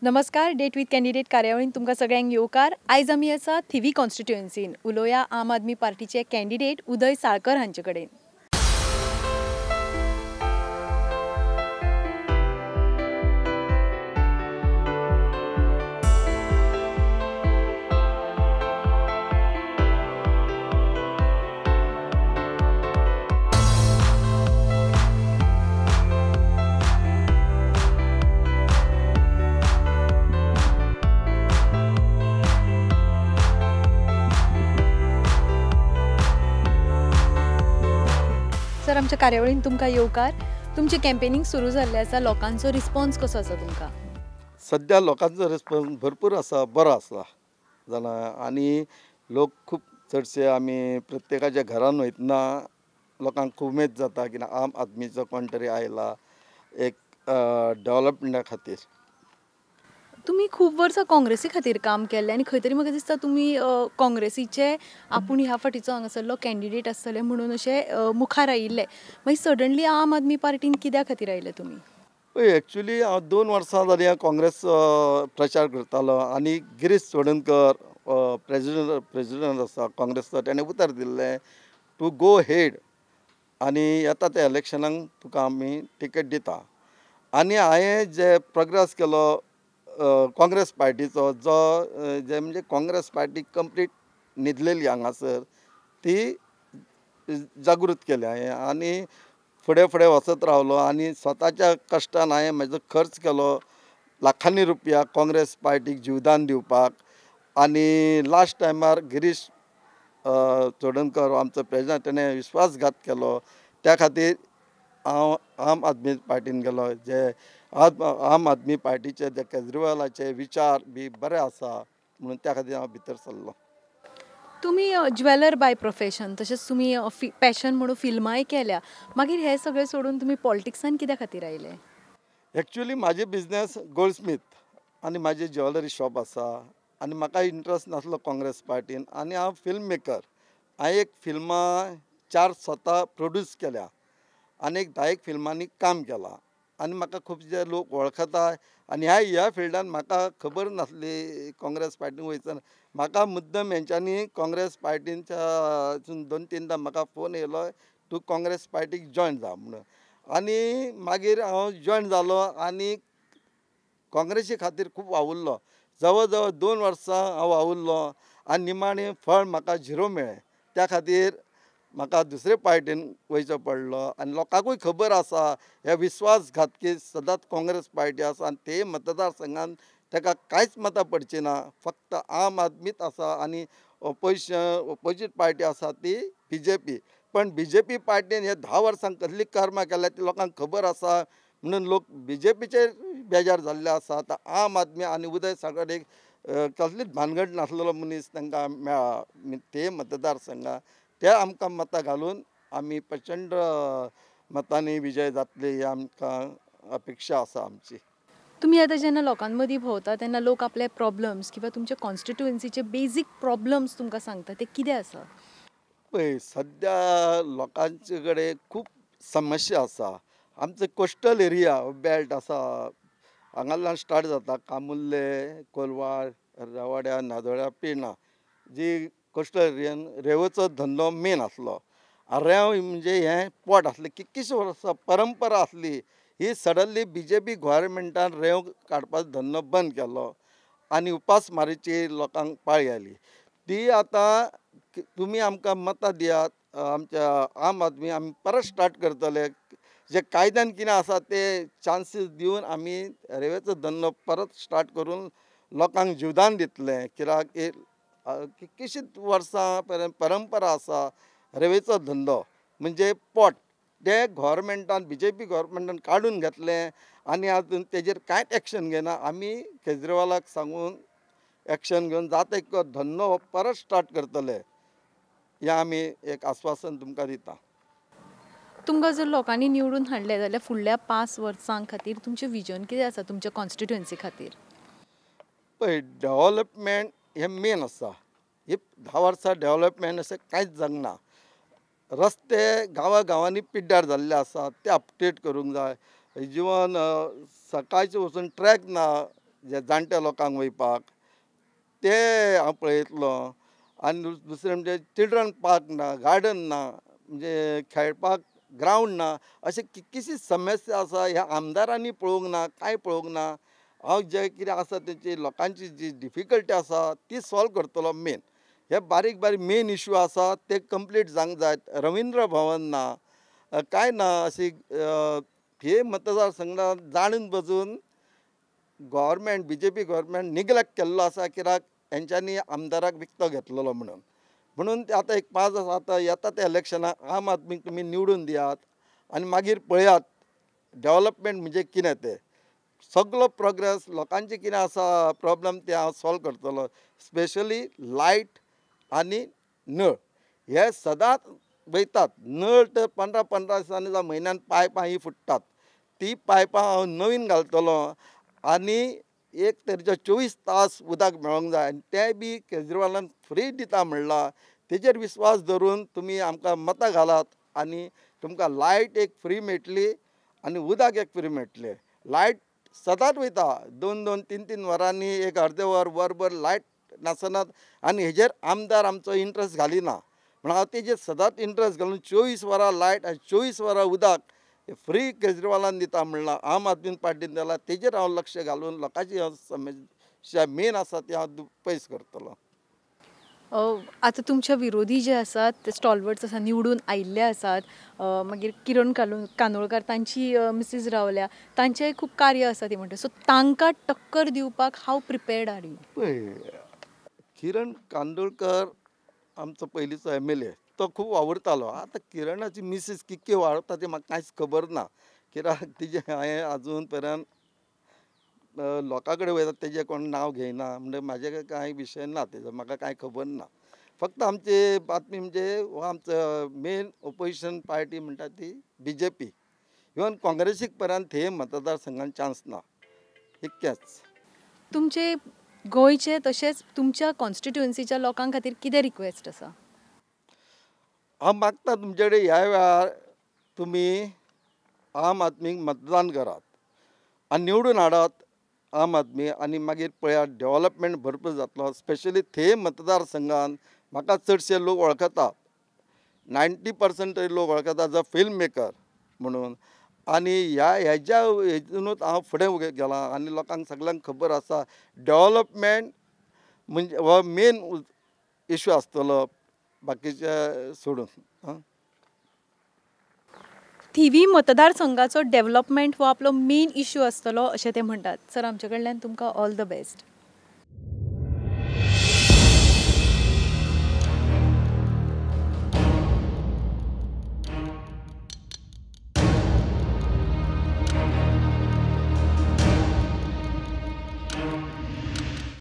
नमस्कार date with candidate कार्यावळीन तुमकां सगळ्यांक येवकार। आयज आमी आसा थिवी कॉन्स्टिट्युएन्सीन उलोवया आम आदमी पार्टीचे कॅन्डिडेट उदय साळकर हांचे कडेन। सर आमच्या कार्यावळीन तुमकां येवकार। तुमची कॅम्पेनिंग सुरू जाल्ली आसा, लोकांचो रिस्पॉन्स कसो आसा तुमकां? सध्या लोकांचो रिस्पॉन्स भरपूर आसा, बरो आसा जाल्यार आणि लोक खूब चडशे आमी प्रत्येकाच्या घरान वयतना लोकांक खूब उमेद जाता की आम आदमीचो कोण तरी आयला एक डेव्हलपमेंटा खातीर। तुम्ही खूब वर्सां काँग्रेसी खातीर काम केल्लें आनी खंय तरी म्हाका दिसता तुमी काँग्रेसीचे आपूण ह्या फाटीचो हांगासरलो कॅन्डिडेट आसतले म्हणून अशें मुखार आयिल्ले, मागीर सडनली आम आदमी पार्टीन कित्या खातीर आयले तुमी? पळय एक्चुली हांव 2 वर्सां जालीं हांव काँग्रेस प्रचार करतालो आनी गिरीश चोडणकर प्रेसिडेंट आसा काँग्रेसचो, ताणें उतर दिल्लें टू गो हेड आनी येता त्या इलेक्शनाक तुका आमी टिकेट दिता। आनी हांवें जे प्रोग्रेस केलो काँग्रेस पार्टीचो जो जे म्हणजे काँग्रेस पार्टी कंप्लीट न्हिदलेली हांगासर ती जागृत केली हांवें आनी फुडें फुडें वचत रावलो आनी स्वताच्या कश्टान हांवें म्हजो खर्च केलो लाखांनी रुपया काँग्रेस पार्टीक जीवदान दिवपाक। आनी लास्ट टायमार गिरीश चोडणकर आमचो प्रेसिडेंट ताणें विश्वासघात केलो, त्या खातीर हांव आम आदमी पार्टीन गेलो। जे आम आदमी पार्टीचे जे केजरीवालाचे विचार बी बरे आसा म्हणून त्या खातीर हांव भितर सरलो। तुमी ज्वेलर बाय प्रोफेशन, तशेंच तुमी पॅशन म्हणून फिल्मांय केल्या, मागीर हे सगळें सोडून तुमी पॉलिटिक्सान कित्या खातीर आयले? एक्चुली म्हाजे बिझनेस गोल्डस्मीथ आनी म्हाजे ज्वेलरी शॉप आसा आनी म्हाका इंट्रस्ट नासलो काँग्रेस पार्टीन आनी हांव फिल्म मेकर। हांवें एक फिल्मां 4 स्वता प्रोड्यूस केल्या आनी एक 10 फिल्मांनी काम केलां आनी म्हाका खूबशे लोक वळखता आनी ह्या फिल्डान म्हाका खबर नासली काँग्रेस पार्टीन वयतना। म्हाका मुद्दम हेंच्यांनी काँग्रेस पार्टीच्या 2-3दां म्हाका फोन येयलो तूं काँग्रेस पार्टीक जॉयन जा म्हणून आनी मागीर हांव जॉयन जालो आनी काँग्रेसी खातीर खूब वावुरलो। जवळ जवळ 2 वर्सां हांव वावुरलो आनी निमाणें फळ म्हाका झिरो मेळ्ळें। त्या खातीर म्हाका दुसरे पार्टीन वयचो पडलो आनी लोकांकूय खबर आसा हे विश्वासघातकी सदांच काँग्रेस पार्टी आसा आनी ते मतदारसंघान ताका कांयच मतां पडची ना, फक्त आम आदमीच आसा आनी ऑपोजीट पार्टी आसा ती BJP। पण BJP पार्टीन हे 10 वर्सां कसली कर्मां केल्या ती लोकांक खबर आसा म्हणून लोक BJPचेर बेजार जाल्ले आसा। आतां आम आदमी आनी उदय साळकर एक कसलीच भानगड नासलेलो मनीस तांकां मेळ्ळा ते मतदारसंघात, ते आमकां मतां घालून आमी प्रचंड मतांनी विजय जातले ही आमकां अपेक्षा आसा आमची। तुम्ही आता जेन्ना लोकां मदीं भोंवता तेन्ना लोक आपले प्रॉब्लम्स किंवा तुमच्या कॉन्स्टिट्युएन्सीचे बेजीक प्रॉब्लम्स तुमकां सांगता, ते कितें आसा? पळय सद्या लोकांचे कडेन खूब समस्या आसा। आमचो कोस्टल एरिया बेल्ट आसा, हांगाल्यान स्टार्ट जाता कामुर्ले, कोलवाड, रावाड्या, नादोड्या, पेडणा जी कोस्टल एरियान रेंवेचो धंदो मेन आसलो। रेंव म्हणजे हें पोट आसलें, कितकीशीं वर्सां परंपरा आसली ही सडनली BJP गोव्हर्मेंटान रेंव काडपाचो धंदो बंद केलो आनी उपासमारीची लोकांक पाळी आयली। ती आतां तुमी आमकां मतां दियात आमच्या आम आदमी आमी परत स्टार्ट करतले। जे कायद्यान कितें आसा ते चान्सीस दिवन आमी रेंवेचो धंदो परत स्टार्ट करून लोकांक जीवदान दितले। कित्याक कितकीशींच वर्सां परंपरा आसा रेंवेचो धंदो म्हणजे पोट, ते गोव्हर्मेंटान BJP गोव्हर्मेंटान काडून घेतलें आनी आजून तेजेर कांयच एक्शन घेना। आमी केजरीवालाक सांगून एक्शन घेवन जाता तितको धंदो परत स्टार्ट करतले हें आमी एक आश्वासन तुमकां दिता। तुमकां जर लोकांनी निवडून हाडले जाल्यार फुडल्या 5 वर्सां खातीर तुमचें विजन कितें आसा तुमच्या कॉन्स्टिट्युएन्सी खातीर? पळय डेव्हलपमेंट हें मेन आसा। ही 10 वर्सां डेव्हलपमेंट अशें कांयच जावंक रस्ते गांवांनी पिड्ड्यार जाल्ले आसा, ते अपडेट करूंक जाय। इवन सकाळचे वचून ट्रॅक ना, जे जाणट्या लोकांक वयपाक ते हांव पळयतलो. आनी दुसरें म्हणजे चिल्ड्रन पार्क ना, गार्डन ना, म्हणजे खेळपाक ग्रावंड ना, अशे कितकीशीं समस्या आसा ह्या आमदारांनी पळोवंक ना, कांय पळोवंक ना. हांव जे कितें आसा तेची लोकांची जी डिफिकल्टी आसा ती सॉल्व करतलो मेन. हे बारीक बारीक मेन इश्यू आसा ते कंप्लीट जावंक जाय. रवींद्र भवन ना, कांय ना अशी हे मतदारसंघात जाणून बजून गव्हर्मेंट BJP गव्हर्मेंट निग्लेक्ट केल्लो आसा. कित्याक हेंच्यांनी आमदाराक विकतो घेतलेलो म्हणून ते आतां एक 5 वर्सां आतां येता त्या इलेक्शनाक आम आदमीक तुमी निवडून दियात आनी मागीर पळयात डेव्हलपमेंट म्हणजे कितें तें. सगळो प्रोग्रेस लोकांचे कितें आसा प्रॉब्लम ते हांव सॉल्व करतलो. स्पेशली लायट आनी नळ हे सदांच वयतात. नळ तर 15-15 दिसांनी जावं म्हयन्यान पायपां ही फुट्टात. ती पायपां हांव नवीन घालतलो आनी एक तरेचे 24 तास उदक मेळोंक जाय. आनी तें बी केजरीवालान फ्री दिता म्हणलां. तेजेर विस्वास धरून तुमी आमकां मतां घालात आनी तुमकां लायट एक फ्री मेळटली आनी उदक एक फ्री मेळटलें. लायट सदांच वयता 2-2, 3-3 वरांनी एक अर्दें वर वरभर लायट नासनात आनी हेजेर आमदार आमचो इंट्रस्ट घालिना. म्हणून हांव तेजेर सदांच इंट्रस्ट घालून 24 वरां लायट आनी 24 वरां उदक फ्री केजरीवालान दिता म्हणलां. आम आदमी पार्टीन दिला. तेजेर हांव लक्ष घालून लोकांची समस्या मेन आसा ती हांव पयस करतलो. आता तुमच्या विरोधी जे आसात ते स्टॉलवर्ड्स आसा निवडून आयिल्ले आसात. मागीर किरण कांदोळकर तांची मिसीस रावल्या, तांचेंय खूब कार्य आसा ती म्हणटा. सो तांकां टक्कर दिवपाक हाव प्रिपेर्ड आर यू? पळय, किरण कांदोळकर आमचो पयलींचो MLA तो खूब आवडटालो. आतां किरणाची मिसीस कितके वावरता तें म्हाका कांयच खबर ना. कित्याक तिजें हांवें आजून पर्यंत लोकां कडेन वयता तेजें कोण नांव घेयना. म्हणजे म्हाजे कांय विशय ना तेजो, म्हाका कांय खबर ना. फक्त आमची बातमी म्हणजे हो आमचो मेन ओपोजिशन पार्टी म्हणटा ती BJP. इवन काँग्रेसीक पर्यंत हे मतदारसंघान चान्स ना. इतकेंच. तुमचे गोंयचे तशेंच तुमच्या कॉन्स्टिट्युएन्सीच्या लोकां खातीर कितें रिक्वेस्ट आसा? हांव मागता तुमचे कडेन ह्या वेळार तुमी आम आदमीक मतदान करात आनी निवडून हाडात आम आदमी. आनी मागीर पळयात डेव्हलपमेंट भरपूर जातलो. स्पेशली ते मतदारसंघान म्हाका चडशे लोक वळखतात. 90% तरी लोक वळखतात एज अ फिल्म मेकर म्हणून. आनी हेज्या हेतूनूच हांव फुडें गेलां आनी लोकांक सगळ्यांक खबर आसा डेव्हलपमेंट म्हणजे हो मेन इश्यू आसतलो बाकीचे सोडून. थिवी मतदारसंघाचो डेव्हलपमेंट हो आपलो मेन इश्यू आसतलो अशें ते म्हणटात. सर, आमचे कडल्यान तुमकां ऑल द बेस्ट.